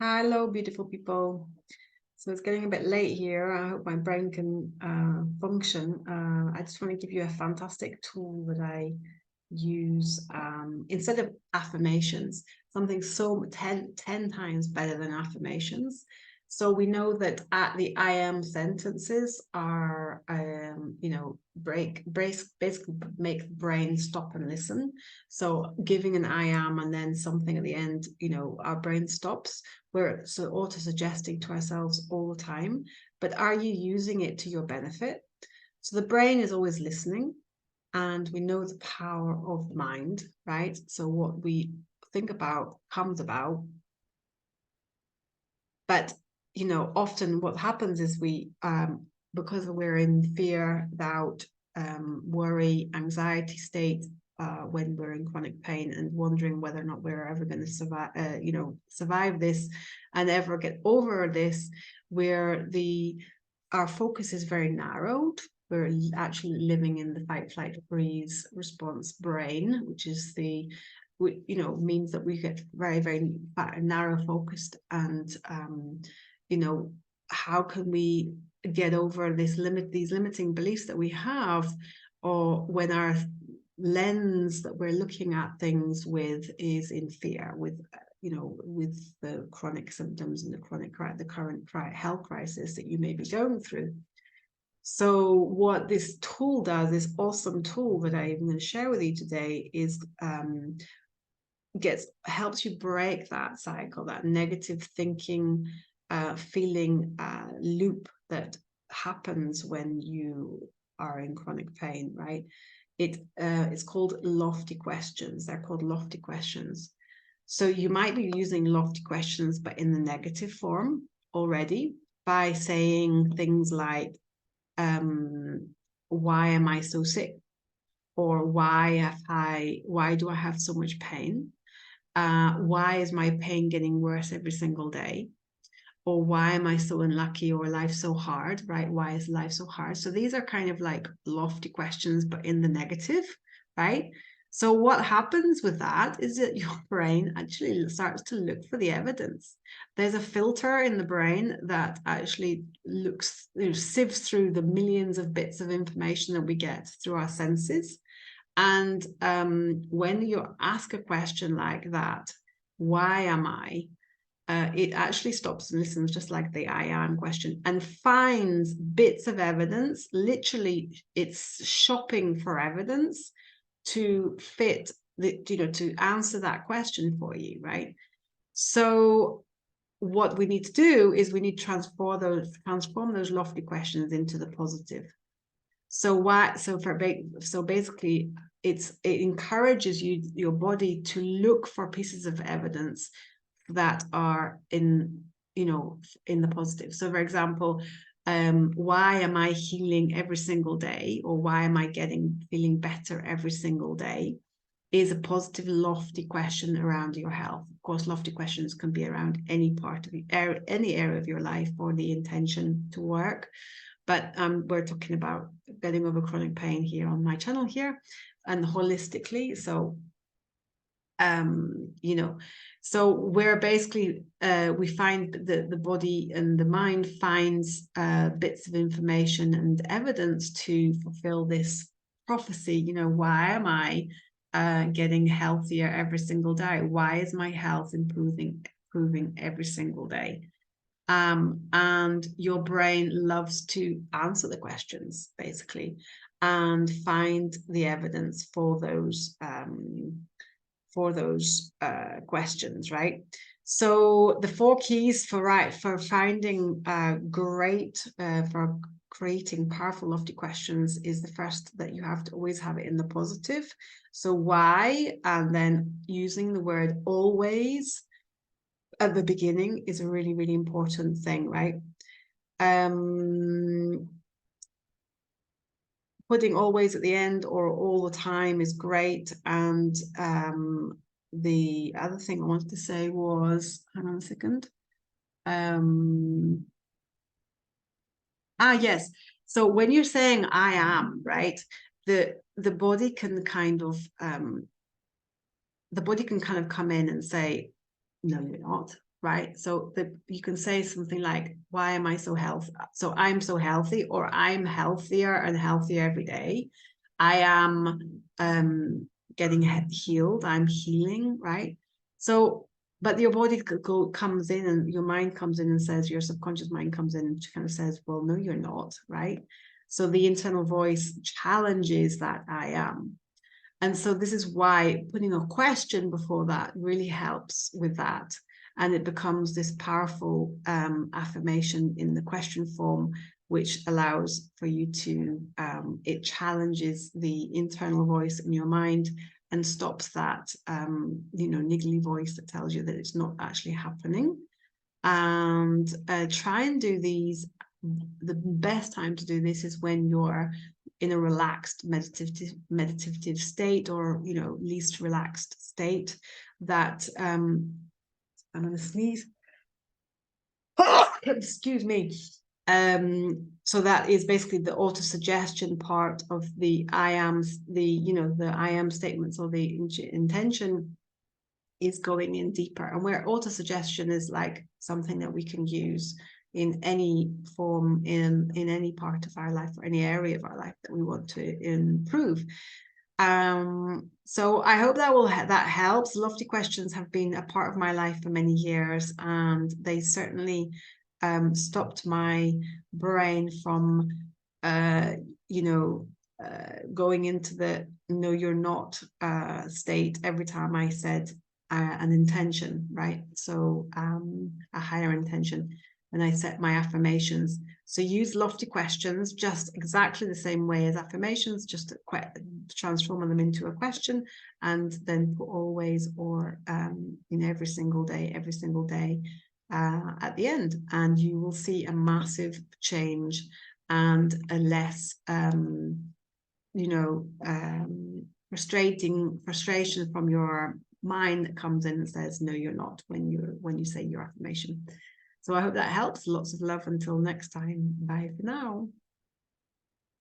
Hello, beautiful people. So it's getting a bit late here. I hope my brain can function. I just want to give you a fantastic tool that I use instead of affirmations, something so 10 times better than affirmations. So we know that at the I am sentences are, basically make the brain stop and listen. So giving an I am and then something at the end, our brain stops. We're so auto-suggesting to ourselves all the time, but are you using it to your benefit? So the brain is always listening, and we know the power of the mind, right? So what we think about comes about. But often what happens is we because we're in fear, doubt, worry, anxiety state, when we're in chronic pain and wondering whether or not we're ever going to survive this and ever get over this, where our focus is very narrowed. We're actually living in the fight, flight, freeze response brain, which is means that we get very, very narrow focused. And how can we get over these limiting beliefs that we have, or when our lens that we're looking at things with is in fear, with the chronic symptoms and the current health crisis that you may be going through. So what this tool does, this awesome tool that I'm going to share with you today, is helps you break that cycle, that negative thinking, feeling loop that happens when you are in chronic pain, right? It's called lofty questions. They're called lofty questions. So you might be using lofty questions, but in the negative form already, by saying things like, why am I so sick? Or why do I have so much pain? Why is my pain getting worse every single day? Or why am I so unlucky? Or life so hard, right? Why is life so hard? So these are kind of like lofty questions, but in the negative, right? So what happens with that is that your brain actually starts to look for the evidence. There's a filter in the brain that actually sieves through the millions of bits of information that we get through our senses. And when you ask a question like that, why am I? It actually stops and listens, just like the I am question, and finds bits of evidence. Literally, it's shopping for evidence to fit to answer that question for you, right? So what we need to do is we need to transform those lofty questions into the positive. So basically it encourages your body to look for pieces of evidence that are in the positive. So for example, why am I healing every single day, or why am I feeling better every single day, is a positive, lofty question around your health. Of course, lofty questions can be around any part of any area of your life, or the intention to work. But we're talking about getting over chronic pain here on my channel here, and holistically. So so we're basically we find that the body and the mind finds bits of information and evidence to fulfill this prophecy. Why am I getting healthier every single day? Why is my health improving every single day? And your brain loves to answer the questions, basically, and find the evidence for those questions, right? So the 4 keys for finding for creating powerful, lofty questions is the first, that you have to always have it in the positive. So why, and then using the word always at the beginning is a really, really important thing, right? Putting always at the end or all the time is great. And the other thing I wanted to say was, hang on a second. Yes. So when you're saying I am, right, the body can kind of come in and say, no, you're not. right? So you can say something like, why am I so healthy? So I'm so healthy, or I'm healthier and healthier every day. I am getting healed. I'm healing, right? So, but your body comes in, and your mind comes in and says, your subconscious mind comes in and kind of says, well, no, you're not, right? So the internal voice challenges that I am. And so this is why putting a question before that really helps with that. And it becomes this powerful affirmation in the question form, which allows for you to, it challenges the internal voice in your mind and stops that, niggly voice that tells you that it's not actually happening. And try and do these. The best time to do this is when you're in a relaxed meditative state, or least relaxed state. That I'm going to sneeze. Excuse me. So that is basically the autosuggestion part of the I am, the I am statements, or the intention is going in deeper, and where autosuggestion is like something that we can use in any form, in any part of our life, or any area of our life that we want to improve. So I hope that helps. Lofty questions have been a part of my life for many years, and they certainly stopped my brain from going into the no you're not state every time I said an intention, right? So a higher intention, and I set my affirmations. So use lofty questions just exactly the same way as affirmations, just transform them into a question, and then put always or in every single day at the end, and you will see a massive change and a less frustration from your mind that comes in and says no you're not when you say your affirmation. So I hope that helps. Lots of love until next time. Bye for now.